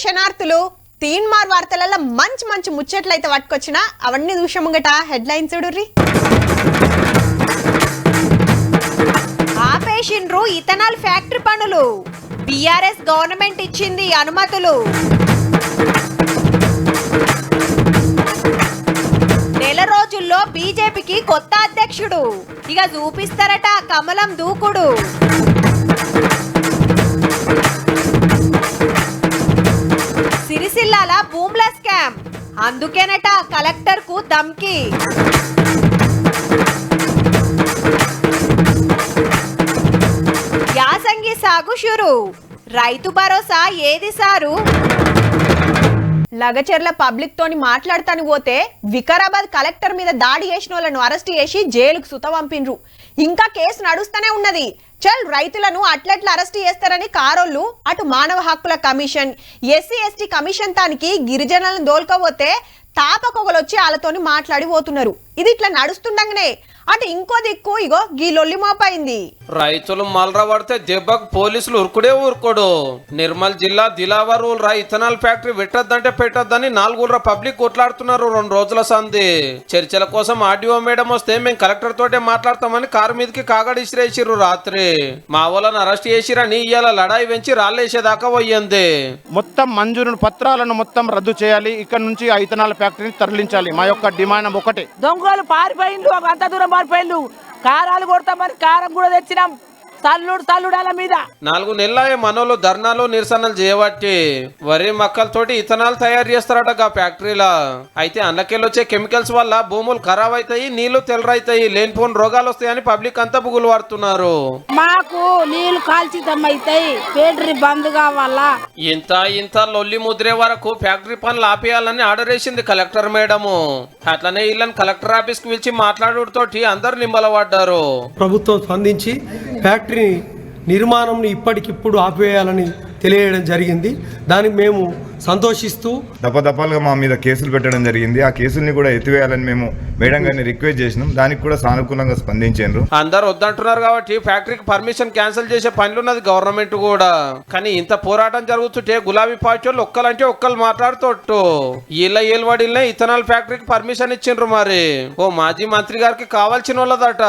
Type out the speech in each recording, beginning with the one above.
శనార్థులు తీన్మార్ వార్తలలో మంచి మంచి ముచ్చట్లయితే పట్టుకొచ్చినా అవన్నీ చూసముంగట హెడ్లైన్స్ చూడుర్రి. ఆపేషిండ్రు ఇథనాల్ ఫ్యాక్టరీ పనులు, బీఆర్ఎస్ గవర్నమెంట్ ఇచ్చింది అనుమతులు. నెల రోజుల్లో బీజేపీకి కొత్త అధ్యక్షుడు, ఇక చూపిస్తారట కమలం దూకుడు. సిరిసిల్లాల భూముల స్కామ్, అందుకేనట కలెక్టర్ కు ధమ్కి. యాసంగి సాగు షురు, రైతు భరోసా ఏది సారు. లగచెర్ల పబ్లిక్ తోని మాట్లాడతాను పోతే వికారాబాద్ కలెక్టర్ మీద దాడి చేసిన వాళ్ళను అరెస్ట్ చేసి జైలుకు సుత పంపిండ్రు. ఇంకా కేసు నడుస్తూనే ఉన్నది. చల్ రైతులను అట్లట్ల అరెస్ట్ చేస్తారని కారోళ్ళు అటు మానవ హక్కుల కమిషన్, ఎస్సీ ఎస్టీ కమిషన్ తానికి గిరిజనులను దోల్కపోతే తాపకొగలొచ్చి వాళ్ళతోని మాట్లాడి పోతున్నారు. ఇది ఇట్లా నడుస్తుండగానే అటు ఇంకో దిక్కు ఇగో గీ లొల్లి మోపైంది. రైతులు మలర పడితే దెబ్బకు పోలీసులు ఉరుకుడే ఊరుకోడు. నిర్మల్ జిల్లా దిలావర్ ఊర్రా ఇథనాల్ ఫ్యాక్టరీ పెట్టొద్దంటే పెట్టొద్దని 4 ఊర్ల పబ్లిక్ కొట్లాడుతున్నారు 2 రోజుల సంది. చర్చల కోసం ఆర్డీఓ మేడం వస్తే మేము కలెక్టర్ తోటే మాట్లాడతామని కారు మీదకి కాగడి ఇసిరేసిర్రు. రాత్రి మా వాళ్ళని అరెస్ట్ చేసిరని ఇవాళ లడాయి వెంచి రాళ్ళేసేదాకా పోయింది. మొత్తం మంజూరు పత్రాలను మొత్తం రద్దు చేయాలి, ఇక్కడ నుంచి ఇథనాల్ ఫ్యాక్టరీని తరలించాలి. మా యొక్క డిమాండ్ ఒకటే. దొంగలు పారిపోయిండు, అంత దూరం పారిపోయిండు. కారాలు కొడతామని కారం కూడా తెచ్చినాం. తల్లుడాల మీద 4 నెలలే మనోళ్ళు ధర్నాలు నిరసనలు చేయబట్టి వరి మొక్కలతోటి ఇథనాల్ తయారు చేస్తారట ఫ్యాక్టరీలా. అయితే అందులోకెళ్ళొచ్చే కెమికల్స్ వల్ల భూములు ఖరాబ్ అవుతాయి, నీళ్లు తెల్లరైతాయి, లేనిపోని రోగాలు వస్తాయని పబ్లిక్ అంతా బుగులు పడుతున్నారు. మాకు నీళ్లు కాల్చితమైతాయి, ఫ్యాక్టరీ బంద్ కావాలా. ఇంత లొల్లి ముద్రే వరకు ఫ్యాక్టరీ పనులు ఆపేయాలని ఆర్డర్ వేసింది కలెక్టర్ మేడము. అట్లనే వీళ్ళని కలెక్టర్ ఆఫీస్ కి పిలిచి మాట్లాడుతోటి అందరు నింబలపడ్డారు. ప్రభుత్వం స్పందించి ఫ్యాక్టరీ నిర్మాణం ఇప్పటికిప్పుడు ఆపివేయాలని తెలియడం జరిగింది. దానికి మేము సంతోషిస్తూ దఫాలుగా మా మీద కేసులు పెట్టడం జరిగింది. ఆ కేసుల్ని కూడా ఎత్తివేయాలని మేము మేడం గారిని రిక్వెస్ట్ చేసినాం. దానికి కూడా సానుకూలంగా స్పందించారు. అందరు వద్దంటున్నారు కాబట్టి ఫ్యాక్టరీకి పర్మిషన్ క్యాన్సిల్ చేసే పనులున్నది గవర్నమెంట్ కూడా. కానీ ఇంత పోరాటం జరుగుతుంటే గులాబీ పార్టీ వాళ్ళు ఒక్కలంటే ఒక్కరు మాట్లాడుతోట్టు వీళ్ళ ఏలువడిల్నే ఇథనాల్ ఫ్యాక్టరీకి పర్మిషన్ ఇచ్చిండ్రు. మరి ఓ మాజీ మంత్రి గారికి కావాల్సిన వాళ్ళదట.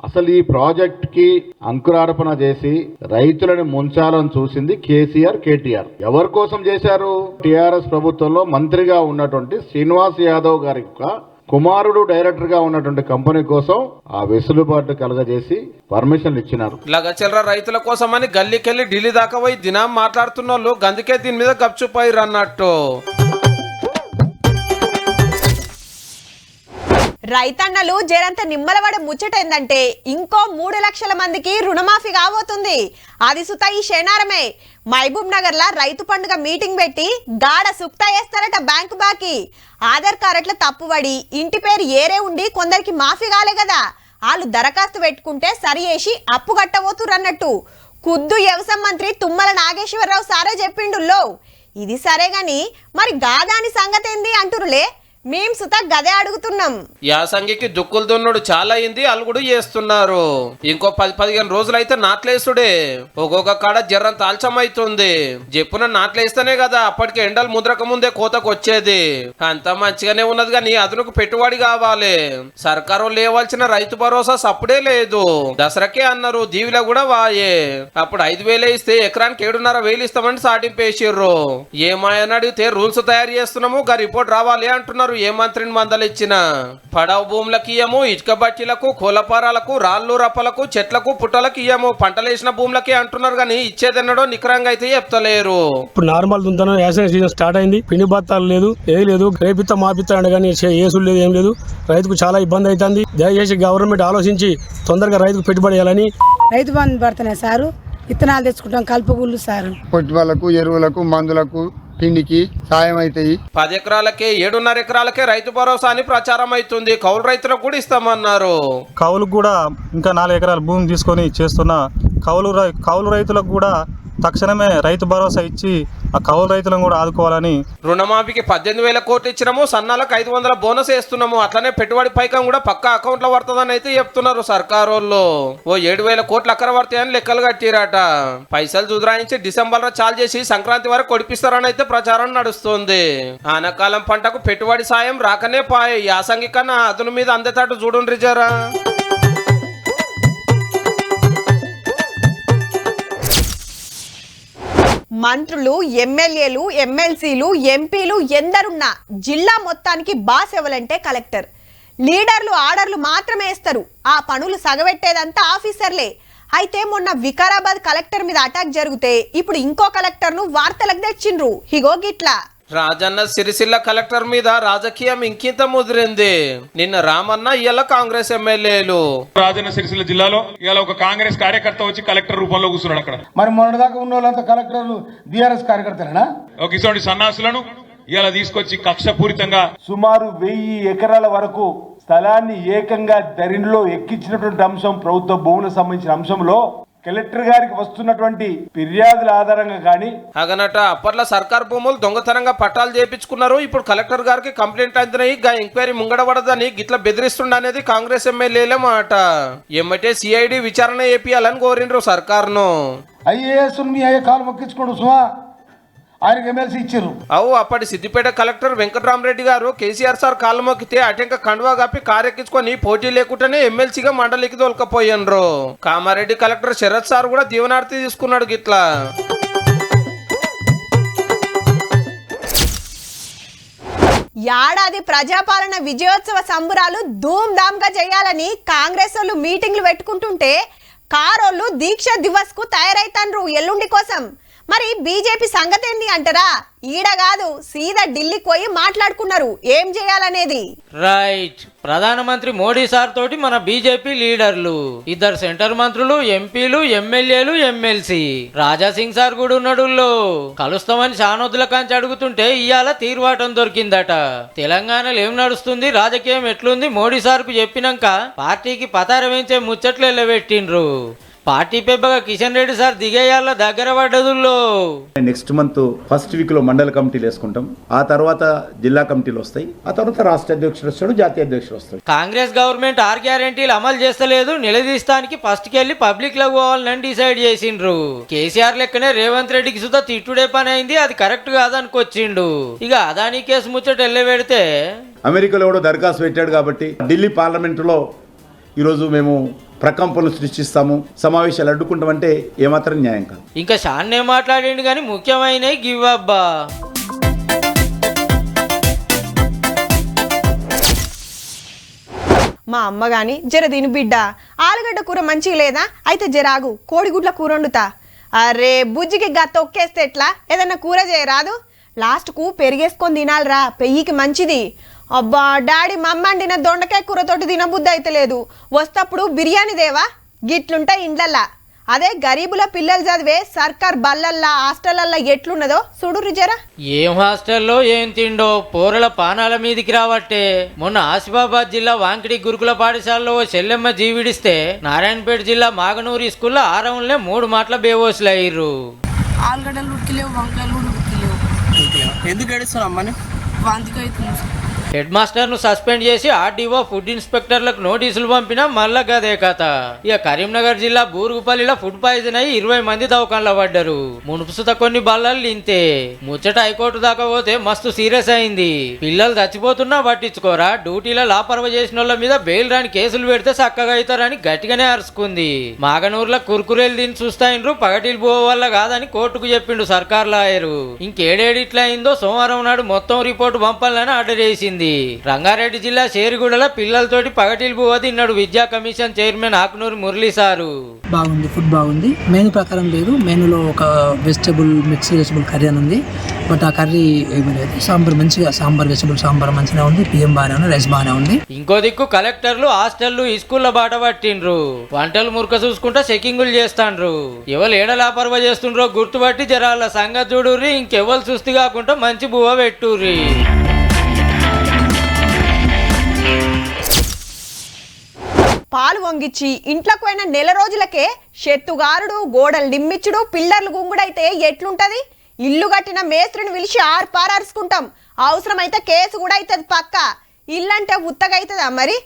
అసలు ఈ ప్రాజెక్ట్ కి అంకురార్పణ చేసి రైతులను ముంచాలని చూసింది కేసీఆర్, కేటీఆర్. ఎవరి కోసం చేశారు? టిఆర్ఎస్ ప్రభుత్వంలో మంత్రిగా ఉన్నటువంటి శ్రీనివాస్ యాదవ్ గారి కుమారుడు డైరెక్టర్ గా ఉన్నటువంటి కంపెనీ కోసం ఆ వెసులుబాటు కలగజేసి పర్మిషన్లు ఇచ్చినారు. లగచెర్ల రైతుల కోసమని గల్లీకెళ్ళి ఢిల్లీ దాకా పోయి దినం మాట్లాడుతున్న వాళ్ళు గందుకే దీని మీద గప్చుపోయిరు అన్నట్టు. రైతన్నలు జరంత నిమ్మలవాడ ముచ్చటైందంటే ఇంకో 3 లక్షల మందికి రుణమాఫీ కాబోతుంది. అది సుత ఈ శనారమే. మహబూబ్ నగర్ లా రైతు పండుగ మీటింగ్ పెట్టి గాడ సుక్తా వేస్తారట బ్యాంకు బాకీ. ఆధార్ కార్డుల తప్పుబడి ఇంటి పేరు ఏరే ఉండి కొందరికి మాఫీ కాలే కదా, వాళ్ళు దరఖాస్తు పెట్టుకుంటే సరి చేసి అప్పు కట్టబోతురు అన్నట్టు కుద్దు వ్యవసాయ మంత్రి తుమ్మల నాగేశ్వరరావు సారే చెప్పిండుల్లో. ఇది సరే గాని మరి గాదాని సంగతి ఏంది అంటురులే. మేం సుత గదే అడుగుతున్నాం. యాసంగికి దుక్కులు దున్నుడు చాలా అయింది, అలుగుడు చేస్తున్నారు. ఇంకో 10-15 రోజులైతే నాట్లేస్తుడే. ఒక్కొక్క కాడ జర్రం తాల్చం అవుతుంది. చెప్పున నాట్లేస్తేనే కదా అప్పటికి ఎండలు ముద్రక ముందే కోతకు వచ్చేది. అంత మంచిగానే ఉన్నది కానీ అదునుకు పెట్టుబడి కావాలి. సర్కారు లేవాల్సిన రైతు భరోసా సప్పుడే లేదు. దసరాకే అన్నారు, దీవిలో కూడా వాయే. అప్పుడు 5,000 ఇస్తే ఎకరానికి 7,500 ఇస్తామని సాటింపేసిర్రు. ఏమాయని అడిగితే రూల్స్ తయారు చేస్తున్నాము, గా రిపోర్ట్ రావాలి అంటున్నారు. ఏ మంత్రిని మందలిచ్చినా పడవ భూములకు ఇయ్యము, ఇటుక బట్టీలకు, కోలపారాలకు, రాళ్ళు రప్పలకు, చెట్లకు, పుట్టలకు ఇయ్యము, పంటలేసిన భూములకి అంటున్నారు. కానీ ఇచ్చేదన్నడో నికరంగా అయితే చెప్తలేరు. ఇప్పుడు నార్మల్ దుంతనం వ్యవసాయ సీజన్ స్టార్ట్ అయింది. పిండి బత్తాలు లేదు, ఏది లేదు, రేపిత్త మాపిత్త అనగానే ఏసులు లేదు, ఏం లేదు. రైతుకు చాలా ఇబ్బంది అవుతుంది. దయచేసి గవర్నమెంట్ ఆలోచించి తొందరగా రైతుకు పెట్టుబడి చేయాలని. రైతు బంధు పడుతున్నాయి సారు, విత్తనాలు తెచ్చుకుంటాం, కలుపుగుళ్ళు సారు, పెట్టుబడులకు, ఎరువులకు, మందులకు, పిండికి సాయం అవుతాయి. 10 ఎకరాలకే 7.5 ఎకరాలకే రైతు భరోసా అని ప్రచారం అవుతుంది. కౌలు రైతులకు కూడా ఇస్తామన్నారు. కౌలుకు కూడా ఇంకా 4 ఎకరాల భూమి తీసుకొని చేస్తున్న కౌలు రైతులకు కూడా తక్షణమే రైతు భరోసా ఇచ్చి ఆ కౌలు రైతులను కూడా ఆదుకోవాలని. రుణమాఫీకి 18,000 కోట్లు ఇచ్చినాము, సన్నాలకు 500 బోనస్ వేస్తున్నాము, అట్లనే పెట్టుబడి పైకం కూడా పక్క అకౌంట్లో పడుతుందని అయితే చెప్తున్నారు సర్కారు వాళ్ళు. ఓ 7,000 కోట్లు అక్కడ పడతాయని లెక్కలు కట్టిరాట. పైసలు దుద్రాయించి డిసెంబర్లో చాలు చేసి సంక్రాంతి వరకు కొడిపిస్తారని అయితే ప్రచారం నడుస్తుంది. ఆనకాలం పంటకు పెట్టుబడి సాయం రాకనే పాయే, యాసంగి కన్నా అదును మీద అందేటట్టు చూడండి జరా. మంత్రులు, ఎమ్మెల్యేలు, ఎమ్మెల్సీలు, ఎంపీలు ఎందరున్నా జిల్లా మొత్తానికి బాస్ ఎవరంటే కలెక్టర్. లీడర్లు ఆర్డర్లు మాత్రమే ఇస్తారు, ఆ పనులు సగబెట్టేదంతా ఆఫీసర్లే. అయితే మొన్న వికారాబాద్ కలెక్టర్ మీద అటాక్ జరిగితే ఇప్పుడు ఇంకో కలెక్టర్ను వార్తలకు తెచ్చిండ్రు. ఇగో గిట్లా రాజన్న సిరిసిల్ల కలెక్టర్ మీద రాజకీయం ఇంకింత ముదిరింది. నిన్న రామన్న ఇయ్యాల కాంగ్రెస్ ఎమ్మెల్యేలు. రాజన్న సిరిసిల్ల జిల్లాలో ఇవాళ ఒక కాంగ్రెస్ కార్యకర్త వచ్చి కలెక్టర్ రూపంలో కూర్చున్నాడు అక్కడ. మరి మొన్నదాకా ఉన్న వాళ్ళంతా కలెక్టర్లు బీఆర్ఎస్ కార్యకర్తలేనా? ఒక ఇటువంటి సన్నాసులను ఇవాళ తీసుకొచ్చి కక్షపూరితంగా సుమారు 1000 ఎకరాల వరకు స్థలాన్ని ఏకంగా దరిలో ఎక్కించినటువంటి అంశం, ప్రభుత్వ భూములకు సంబంధించిన అంశంలో కలెక్టర్ గారికి వస్తున్నటువంటి ఫిర్యాదుల ఆధారంగా కానీ అగనట అప్పట్లో సర్కార్ భూములు దొంగతనంగా పట్టాలు చేపించుకున్నారు. ఇప్పుడు కలెక్టర్ గారికి కంప్లైంట్ అయినాయి, ఎంక్వైరీ ముంగడబడదని గిట్ల బెదిరిస్తుండ అనేది కాంగ్రెస్ ఎమ్మెల్యేలే మాట. ఏమంటే సిఐడి విచారణ చేపియాలని కోరిండ్రు సర్కార్ను. ఐఏఎస్ మీ అయ్యే కాలు మొక్కించుకోండు సుమా, ఆయనకు ఎమ్మెల్సీ ఇచ్చారు. అవు అప్పటి సిద్దిపేట కలెక్టర్ వెంకటరామరెడ్డి గారు కేసీఆర్ సార్ కాళ్ళు మొక్కితే అటెంక కండువా కప్పి కారెక్కించుకొని పోటీ లేకుండానే ఎమ్మెల్సీగా మండలికి తోలుకపోయినరు. కామారెడ్డి కలెక్టర్ శరత్ సార్ కూడా దీవనార్తి తీసుకున్నాడు గిట్లా. ఏడాది ప్రజాపాలన విజయోత్సవ సంబురాలు ధూమ్ ధామ్ గా చేయాలని కాంగ్రెస్ వాళ్ళు మీటింగ్లు పెట్టుకుంటుంటే కారోళ్ళు దీక్ష దివస్ కు తయారైతాన్రు ఎల్లుండి కోసం. మరి బీజేపీ సంగతి ఏంది అంటారా? ఈడ కాదు, సీదా ఢిల్లీకి పోయి మాట్లాడుకున్నారు ఏం చేయాలనేది. రైట్, ప్రధానమంత్రి మోడీ సార్ తోటి మన బీజేపీ లీడర్లు, 2 సెంటర్ మంత్రులు, ఎంపీలు, ఎమ్మెల్యేలు, ఎమ్మెల్సీ, రాజాసింగ్ సార్ కూడా ఉన్నాడు. కలుస్తామని శానొద్దుల కాంచి అడుగుతుంటే ఇవాళ తీర్వాటం దొరికిందట. తెలంగాణలో ఏం నడుస్తుంది, రాజకీయం ఎట్లుంది మోడీ సార్ కు చెప్పినాక పార్టీకి పతారం వేయించే ముచ్చట్లు ఎల్లబెట్టిండ్రు. పార్టీ పెద్దగా కిషన్ రెడ్డి సార్ దిగేయాల దగ్గర పడ్డదుల్లో. నెక్స్ట్ మంత్ ఫస్ట్ వీక్ లో మండల కమిటీలు వేసుకుంటాం, ఆ తర్వాత జిల్లా కమిటీలు వస్తాయి, ఆ తర్వాత రాష్ట్ర అధ్యక్షుడు వస్తాడు, జాతీయ అధ్యక్షుడు వస్తాడు. కాంగ్రెస్ గవర్నమెంట్ 6 గ్యారెంటీలు అమలు చేస్తలేదు, నిలదీస్తానికి ఫస్ట్ కెళ్ళి పబ్లిక్ లో పోవాలని డిసైడ్ చేసిండ్రు. కేసీఆర్ లెక్కనే రేవంత్ రెడ్డికి సుధా తిట్టుడే పని అయింది, అది కరెక్ట్ కాదనుకొచ్చిండు. ఇక అదానీ కేసు ముచ్చట ఎల్లబెడితే అమెరికాలో కూడా దరఖాస్తు పెట్టాడు కాబట్టి ఢిల్లీ పార్లమెంటులో ఈరోజు మేము ప్రకంపనలు సృష్టిస్తాము, సమావేశాలు అడ్డుకుంటామంటే ఏమాత్రం న్యాయం కాదు. ఇంకా షాన్నే మాట్లాడిండు కానీ ముఖ్యమైన గివ్ అబ్బా. మా అమ్మ గాని జర దీని బిడ్డ ఆలుగడ్డ కూర మంచిగా లేదా, అయితే జరాగు కోడిగుడ్ల కూర వండుతా. అరే బుజ్జికి తొక్కేస్తే ఎట్లా, ఏదన్నా కూర చేయరాదు, లాస్ట్కు పెరిగేసుకొని తినాలిరా, పెయ్యికి మంచిది. అబ్బా డాడీ మమ్మ అండిన దొండకాయ కూరతోటి తినబుద్ధి అయితే లేదు, వస్తప్పుడు బిర్యానీ దేవా. గిట్లుంటాయి ఇండ్లల్లా. అదే గరీబుల పిల్లలు చదివే సర్కార్ బల్లల్లా హాస్టల్లల్లా ఎట్లున్నదో చూడుర్రి జరా. ఏం హాస్టల్లో ఏం తిండో పోరల పానాల మీదికి రావట్టే. మొన్న ఆసిఫాబాద్ జిల్లా వాంకిడి గురుకుల పాఠశాలలో ఓ చెల్లెమ్మ జీవిడిస్తే నారాయణపేట జిల్లా మాగనూరి స్కూల్లో ఆరవులనే 3 మాటల బేవోసులు అయ్యిర్రు. ఆలుగడ్డలు ఉడికిలేవు, వంకాయలు కూడా ఉడికిలేవు. ఎందుకు ఏడుస్తున్నావు అమ్మని? వాంతికి అవుతుంది. హెడ్ మాస్టర్ ను సస్పెండ్ చేసి ఆర్డీఓ ఫుడ్ ఇన్స్పెక్టర్లకు నోటీసులు పంపినా మళ్ళా గదే కథ. ఇక కరీంనగర్ జిల్లా బూరుగుపల్లిలో ఫుడ్ పాయిజన్ అయ్యి 20 మంది దవాఖానలో పడ్డారు. మునుపుసుత కొన్ని బల్లలు ఇంతే. ముచ్చట హైకోర్టు దాకా పోతే మస్తు సీరియస్ అయింది. పిల్లలు చచ్చిపోతున్నా పట్టించుకోరా, డ్యూటీలో లాపర్వ చేసిన వాళ్ళ మీద బెయిల్ రాని కేసులు పెడితే చక్కగా అవుతారని గట్టిగానే అరుచుకుంది. మాగనూరులో కుర్కురేలు తిని చూస్తాయిన్రు, పగటిలు పోవల్ల కాదని కోర్టుకు చెప్పిండు సర్కార్ లాయరు. ఇంకేడేడిట్లా అయిందో సోమవారం నాడు మొత్తం రిపోర్టు పంపాలని ఆర్డర్ చేసింది. రంగారెడ్డి జిల్లా షేరిగూడలో పిల్లలతోటి పగటిలు బువ్వ తిన్నాడు విద్యా commission chairman Akunuri Murali sir. బాగుంది, ఫుడ్ బాగుంది. మెనూ ప్రకారం లేదు, మెనూలో ఒక మిక్స్ వెజిటబుల్ కర్రీ అని ఉంది, బట్ ఆ కర్రీ ఏమీ లేదు. సాంబార్ మంచిగా, వెజిటబుల్ సాంబార్ మంచిగా ఉంది, పిఎం బాగానే ఉంది, రైస్ బాగానే ఉంది. ఇంకో దిక్కు కలెక్టర్లు హాస్టళ్లు స్కూల్లో బాట పట్టిండ్రు. వంటలు మురక చూసుకుంటా చెకింగులు చేస్తాండ్రు. ఎవరు ఏడ లాపర్వ చేస్తుండ్రో గుర్తుపట్టి జరాల సంగతి చూడుర్రి, ఇంకెవరు సుస్థి కాకుండా మంచి బువ్వ పెట్టుర్రి. పాలు వంగిచ్చి ఇంట్లోకి పోయిన నెల రోజులకే షెత్తుగారుడు గోడలు నిమ్మిచ్చుడు పిల్లర్లు గుంగుడైతే ఎట్లుంటది? ఇల్లు కట్టిన మేస్త్రిని పిలిచి ఆర్పారరుచుకుంటాం, అవసరమైతే కేసు కూడా అవుతుంది పక్క. ఇల్లంటే ఉత్తగా అవుతుందా మరి?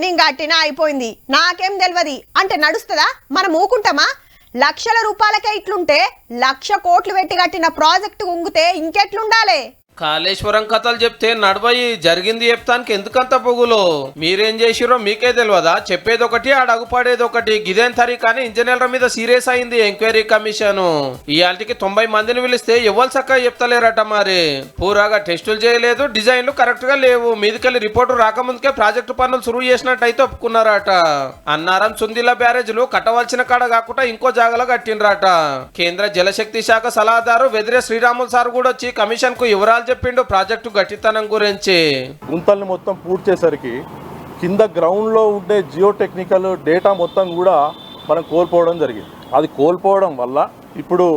నేను కట్టినా అయిపోయింది నాకేం తెలియదు అంటే నడుస్తుందా? మనం ఊకుంటామా? లక్షల రూపాయలకే ఇట్లుంటే 1,00,000 కోట్లు పెట్టి కట్టిన ప్రాజెక్టు ఉంగితే ఇంకెట్లుండాలి? కాళేశ్వరం కథలు చెప్తే నడవయి, జరిగింది చెప్తానికి ఎందుకంత పొగులు? మీరేం చేసిరో మీకే తెలియదా? చెప్పేది ఒకటి అడుగుపడేది ఒకటి. గిదేం తరీ కానీ ఇంజనీర్ల మీద సీరియస్ అయింది ఎంక్వైరీ కమిషన్. ఇయాల్టికి 90 మందిని పిలిస్తే ఎవరు చక్కగా చెప్తలేరట. మరి పూరాగా టెస్టులు చేయలేదు, డిజైన్లు కరెక్ట్ గా లేవు. మీదికెళ్ళి రిపోర్టు రాకముందుకే ప్రాజెక్టు పనులు సురువు చేసినట్టయితే ఒప్పుకున్నారట. అన్నారం సుందిల బ్యారేజ్లు కట్టవలసిన కాడ కాకుండా ఇంకో జాగలో కట్టినరట. కేంద్ర జలశక్తి శాఖ సలహాదారు వెదిరే శ్రీరాములు సార్ కూడా వచ్చి కమిషన్ కు వివరాలు చెప్పిండు ప్రాజెక్టు గట్టితనం గురించి. గుంతల్ని మొత్తం పూర్తి చేసరికి కింద గ్రౌండ్లో ఉండే జియో టెక్నికల్ డేటా మొత్తం కూడా మనం కోల్పోవడం జరిగింది. అది కోల్పోవడం వల్ల ఇప్పుడు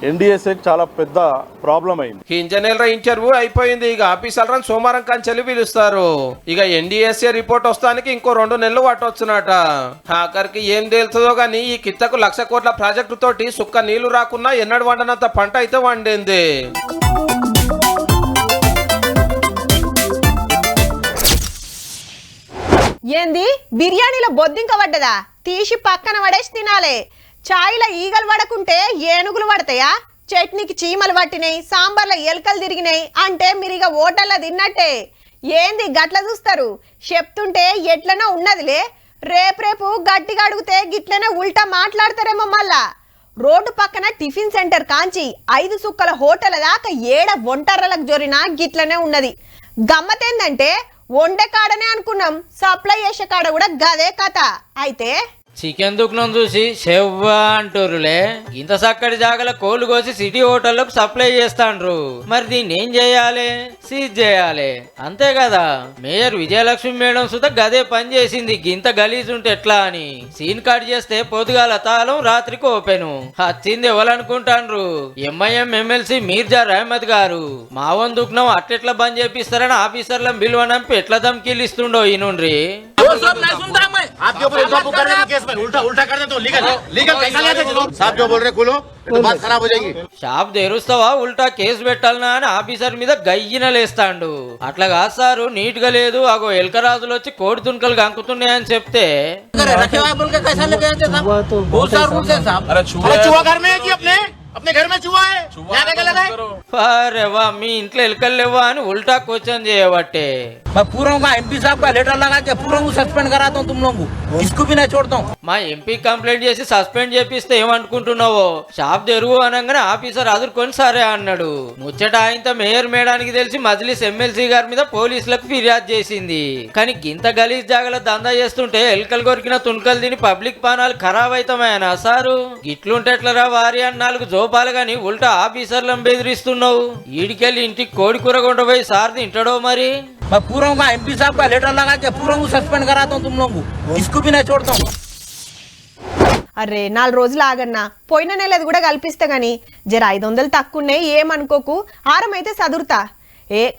ఎన్డీఎస్ఏకి చాలా పెద్ద ప్రాబ్లం అయింది. ఇంజనీర్ల ఇంటర్వ్యూ అయిపోయింది. ఇక ఆఫీసర్లను సోమవారం కంచెలు పిలుస్తారు. ఇక ఎన్డీఎస్ఏ రిపోర్ట్ వస్తానికి ఇంకో 2 నెలలు పట్టొచ్చునట. ఆఖరికి ఏం తేలుతుందో గానీ ఈ కిత్తకు 1,00,000 కోట్ల ప్రాజెక్టు తోటి సుక్క నీళ్లు రాకున్నా ఎన్నడు వండనంత పంట అయితే వండింది. ఏంది బిర్యానీలో బొద్దింక పడ్డదా? తీసి పక్కన పడేసి తినాలే. చాయ్లో ఈగలు పడకుంటే ఏనుగులు పడతాయా? చట్నీకి చీమలు పట్టినాయి, సాంబార్లో ఎలకలు తిరిగినాయి అంటే మీరిగా హోటల్లో తిన్నట్టే. ఏంది గట్ల చూస్తారు? చెప్తుంటే ఎట్లనో ఉన్నదిలే. రేపు గట్టిగా అడిగితే గిట్లనే ఉల్టా మాట్లాడతారేమో. మళ్ళా రోడ్డు పక్కన టిఫిన్ సెంటర్ కాంచి 5 సుక్కల హోటల్ దాకా 7 ఒంటర్రలకు జోరినా గిట్లనే ఉన్నది. గమ్మతేందంటే వండే కాడనే అనుకున్నాం, సప్లై చేసే కాడ కూడా గదే కథ. అయితే చికెన్ దుకాణం చూసి చెవ్వా అంటారులే. ఇంత చక్కటి జాగల కోళ్ళు కోసి సిటీ హోటల్లోకి సప్లై చేస్తాండ్రు. మరి దీన్ని ఏం చేయాలి? సీజ్ చేయాలి, అంతే కదా. మేయర్ విజయలక్ష్మి మేడం సుత గదే పని చేసింది. గింత గలీజ్ ఉంటే ఎట్లా అని సీన్ కట్ చేస్తే పొద్దుగాల తాళం రాత్రికి ఓపెను. వచ్చింది ఎవరనుకుంటాండ్రు? ఎంఐఎం ఎమ్మెల్సీ మీర్జా రహమద్ గారు. మావన్ దుకాణం అట్టెట్లా బంద్ చేపిస్తారని ఆఫీసర్లను బిలువనంపి ఎట్లా ధమ్కీలు ఇస్తుండో ఈ నుండి. షాప్ తెరుస్తావా ఉల్టా కేసు పెట్టాలనా అని ఆఫీసర్ మీద గయ్యిన లేస్తాండు. అట్లా కాదు సారు, నీట్ గా లేదు. అగో ఎల్కరాజులు వచ్చి కోడి తుణకలు గంకుతున్నాయని చెప్తే మీ ఇంట్లో ఎలకలు లేవా అని ఉల్టా క్వశ్చన్ చేయబట్టే. మా ఎంపీ కంప్లైంట్ చేసి సస్పెండ్ చేపిస్తే ఏమనుకుంటున్నావో? షాప్ తెరువు అనగానే ఆఫీసర్ అదుర్కొని సరే అన్నాడు. ముచ్చట ఆయనతో మేయర్ మేడానికి తెలిసి మజ్లిస్ ఎమ్మెల్సీ గారి మీద పోలీసులకు ఫిర్యాదు చేసింది. కానీ గింత గలీజ్ జాగల దందా చేస్తుంటే ఎలకలు కొరికిన తుణకలు తిని పబ్లిక్ పానాలు ఖరాబ్ అవుతామేనా సారు? గిట్లుంటే ఎట్లరా వారి అని 4 జోపాలు గాని ఉల్టా ఆఫీసర్లను బెదిరిస్తున్నావు. ఈడికెళ్ళి ఇంటికి కోడి కూర కొండపోయి సార్ తింటాడో మరి? ఎంపీ సాబ్ లెటర్ లగా సస్పెండ్ కరాతాం తుమ్ లోగు ఇస్కు భీ నా छोड़ता हूं. అరే 4 రోజులు ఆగన్నా, పోయిన నెలది కూడా కల్పిస్తే గాని జర 500 తక్కువనే ఏమనుకోకు. ఆరమైతే సదురుతా.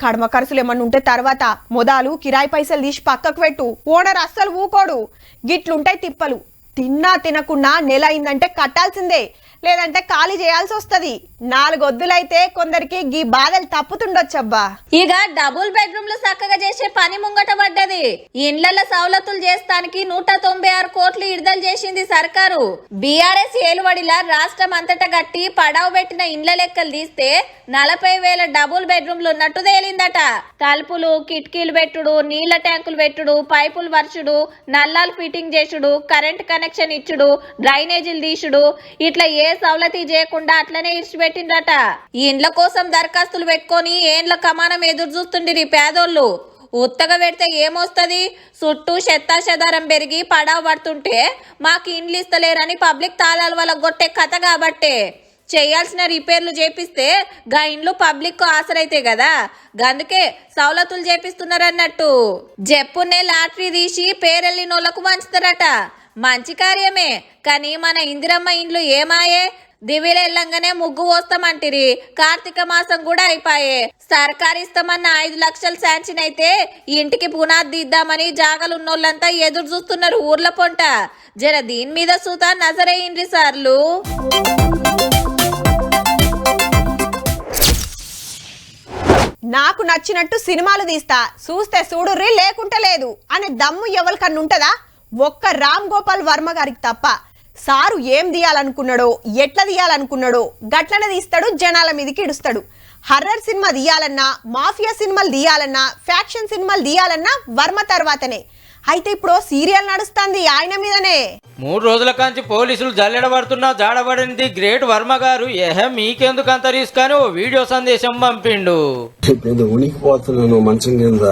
కడమ ఖర్చులు ఏమన్నా ఉంటే తర్వాత మొదలు కిరాయి పైసలు తీసి పక్కకు పెట్టు. ఓనర్ అస్సలు ఊకోడు. గిట్లుంటాయి తిప్పలు. తిన్నా తినకున్నా నెల అయిందంటే కట్టాల్సిందే, లేదంటే ఖాళీ చేయాల్సి వస్తది. 4 వద్దులైతే కొందరికి గీ బాధలు తప్పుతుండొచ్చబ్బా. ఇక డబుల్ బెడ్రూమ్లు చక్కగా చేసే పని ముంగట పడ్డది. ఇండ్ల సౌలతులు చేస్తానికి 196 కోట్లు విడుదల చేసింది సర్కారు. బీఆర్ఎస్ ఏలువడిలా రాష్ట్రం అంతటా గట్టి పడావు పెట్టిన ఇండ్ల లెక్కలు తీస్తే 40,000 డబుల్ బెడ్రూమ్లు ఉన్నట్టు తేలిందట. తలుపులు కిటికీలు పెట్టుడు, నీళ్ల ట్యాంకులు పెట్టుడు, పైపులు వరుచుడు, నల్లాలు ఫిట్టింగ్ చేసుడు, కరెంట్ కనెక్షన్ ఇచ్చుడు, డ్రైనేజీలు తీసుడు, ఇట్లా ఏ సౌలతి చేయకుండా అట్లనే ఇడిచిపెట్టిండ్రట. ఈ ఇండ్ల కోసం దరఖాస్తులు పెట్టుకొని ఏండ్ల కమానం ఎదురు చూస్తుండ్రి పేదోళ్ళు. ఉత్తగా పెడితే ఏమొస్తుంది? చుట్టూ చెత్తాచెదారం పెరిగి పడావ పడుతుంటే మాకు ఇండ్లు ఇస్తలేరని పబ్లిక్ తాళాల వల్ల కొట్టే కథ కాబట్టే. చేయాల్సిన రిపేర్లు చేపిస్తే గా ఇండ్లు పబ్లిక్ ఆసరైతే కదా, గందుకే సౌలతులు చేపిస్తున్నారన్నట్టు. జప్పునే లాటరీ తీసి పేరెళ్ళినోళ్లకు మంచుతారట. మంచి కార్యమే, కానీ మన ఇందిరమ్మ ఇండ్లు ఏమాయే? దివిలెల్లంగానే ముగ్గు పోస్తామంటిరి. కార్తీక మాసం కూడా అయిపోయే. సర్కారు ఇస్తామన్న 5 లక్షలు శాంక్షన్ అయితే ఇంటికి పునాది దిద్దామని జాగలున్నోళ్ళంతా ఎదురు చూస్తున్నారు ఊర్ల పొంట. జర దీని మీద సూతా నజరేయండ్రి సార్లు. నాకు నచ్చినట్టు సినిమాలు తీస్తా, చూస్తే చూడుర్రి లేకుంటే లేదు అనే దమ్ము ఎవరికన్నా ఉంటుందా? ఒక్క రామ్ గోపాల్ వర్మ గారికి తప్ప. సారు ఏం తీయాలనుకున్నాడో, ఎట్లా తీయాలనుకున్నాడో గట్లనే తీస్తాడు, జనాల మీదకి ఇడుస్తాడు. హర్రర్ సినిమా తీయాలన్నా, మాఫియా సినిమాలు తీయాలన్నా, ఫ్యాక్షన్ సినిమాలు తీయాలన్నా వర్మ తర్వాతనే. అయితే ఇప్పుడు సీరియల్ నడుస్తుంది ఆయన మీదనే. 3 రోజుల కాంచి పోలీసులు జల్లెడబడుతున్నా జాడబడింది గ్రేట్ వర్మ గారు. మీకెందుకు అంత రిస్క్ అని ఓ వీడియో సందేశం పంపిండు. ఉనికిపోతున్నాను, మంచం కింద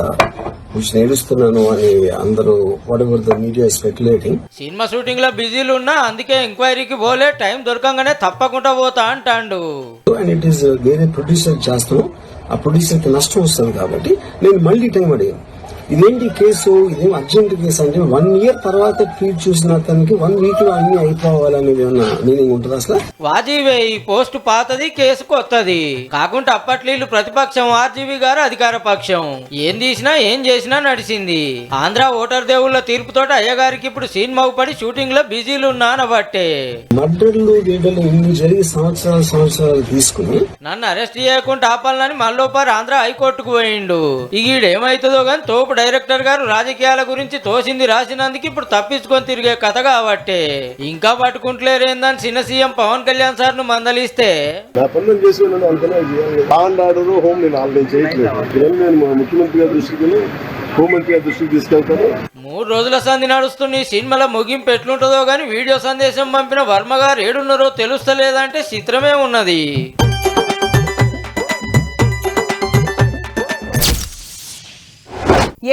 నేడుస్తున్నాను అని అందరూ మీడియా స్పెక్యులేటింగ్. సినిమా షూటింగ్ లో బిజీలు ఉన్నా అందుకే ఎంక్వైరీకి పోలే, టైం దొరకంగానే తప్పకుండా పోతా అంటాండు. అండ్ ఇట్ ఈస్ వేరే ప్రొడ్యూసర్ చేస్తాను, ఆ ప్రొడ్యూసర్ కి నష్టం వస్తుంది కాబట్టి నేను మళ్ళీ టైం అడిగాను. ఇదేంటి కేసు, ఇదేం అర్జెంట్ కేసు అంటే 1 ఇయర్ తర్వాత ట్వీట్ చూసిన అతనికి 1 వీక్ లో అన్ని అయిపోవాలనేది ఏమన్నా మీనింగ్ ఉంటుంది అసలు? వాజీవే ఈ పోస్ట్ పాతది, కేసు కొత్తది. కాకుంటే అప్పట్లో ప్రతిపక్షం, ఆర్జీవీ గారు అధికార పక్షం. ఏం తీసినా ఏం చేసినా నడిచింది. ఆంధ్ర ఓటర్ దేవుళ్ళ తీర్పుతోటి అయ్యగారికి ఇప్పుడు సీన్ మౌపడి షూటింగ్ లో బిజీలు ఉన్నా అనబట్టే. మర్డర్లు వీడలు ఇన్ని జరిగి సంవత్సరాలు తీసుకుని నన్ను అరెస్ట్ చేయకుండా ఆపాలని మల్లోపారు ఆంధ్ర హైకోర్టుకు పోయిండు. ఈడేమైతుందో గాని తోపు డైరెక్టర్ గారు రాజకీయాల గురించి తోసింది రాసినందుకు ఇప్పుడు తప్పించుకొని తిరిగే కథ కాబట్టే. ఇంకా పట్టుకుంటలేరేందని చిన్న సీఎం పవన్ కళ్యాణ్ సార్ ను మందలిస్తే ముఖ్యమంత్రి గారి దృష్టికి, హోంమంత్రి గారి దృష్టికి తీసుకెళ్తాను. 3 రోజుల సంధి నడుస్తున్న ఈ సినిమాల ముగింపు ఎట్లుంటుందో గాని వీడియో సందేశం పంపిన వర్మ గారు ఏడున్నారో తెలుస్తలేదంటే చిత్రమే ఉన్నది.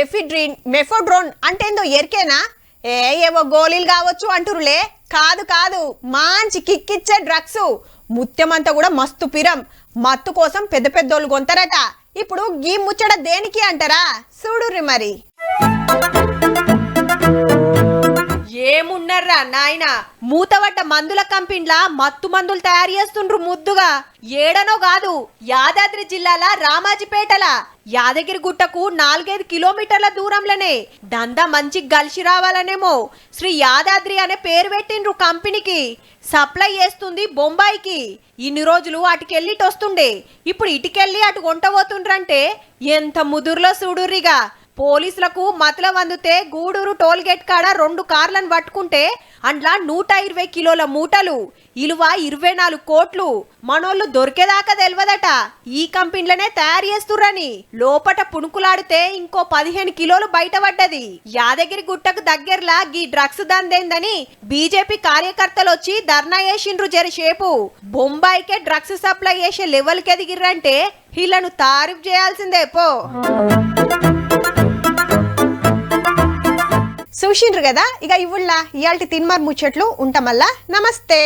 ఎఫిడ్రిన్, మెఫోడ్రోన్ అంటేందో ఎరికేనా? ఏవో గోళీలు కావచ్చు అంటురులే. కాదు కాదు, మంచి కిక్కిచ్చే డ్రగ్స్. ముత్యమంతా కూడా మస్తు పిరం. మత్తు కోసం పెద్ద పెద్దోళ్ళు కొంటారట. ఇప్పుడు గీ ముచ్చట దేనికి అంటారా? చూడుర్రి మరి. ఏమున్నారా నాయన, మూతవడ్డ మందుల కంపెనీలా మత్తు మందులు తయారు చేస్తుండ్రు ముద్దుగా. ఏడనో కాదు, యాదాద్రి జిల్లాల రామాజిపేటల యాదగిరి గుట్టకు 4-5 కిలోమీటర్ల దూరంలోనే దందా మంచి గలిసి రావాలనేమో శ్రీ యాదాద్రి అనే పేరు పెట్టిండ్రు కంపెనీకి. సప్లై చేస్తుంది బొంబాయికి. ఇన్ని రోజులు అటుకెళ్ళి వస్తుండే, ఇప్పుడు ఇటుకెళ్ళి అటు కొంటపోతుండ్రంటే ఎంత ముదురులో చూడుర్రిగా. పోలీసులకు మతలం అందుతే గూడూరు టోల్ గేట్ కాడ 2 కార్లను పట్టుకుంటే అండ్లా 120 కిలోల మూటలు, ఇలువ 24 కోట్లు. మనోళ్ళు దొరికేదాకా తెలియదట ఈ కంపెనీలనే తయారు చేస్తుర్రని. లోపట పుణుకులాడితే ఇంకో 15 కిలోలు బయటపడ్డది. యాదగిరి గుట్టకు దగ్గరలా గీ డ్రగ్స్ దందేందని బీజేపీ కార్యకర్తలు వచ్చి ధర్నా చేసిండ్రు జరసేపు. బొంబాయికే డ్రగ్స్ సప్లై చేసే లెవెల్కి ఎదిగిర్రంటే వీళ్ళను తారీఫ్ చేయాల్సిందే పో. చూసిండ్రు కదా, ఇక ఇవ్వుల్లా ఇయాల్టి తిన్మార్ ముచ్చట్లు ఉంటామల్లా. నమస్తే.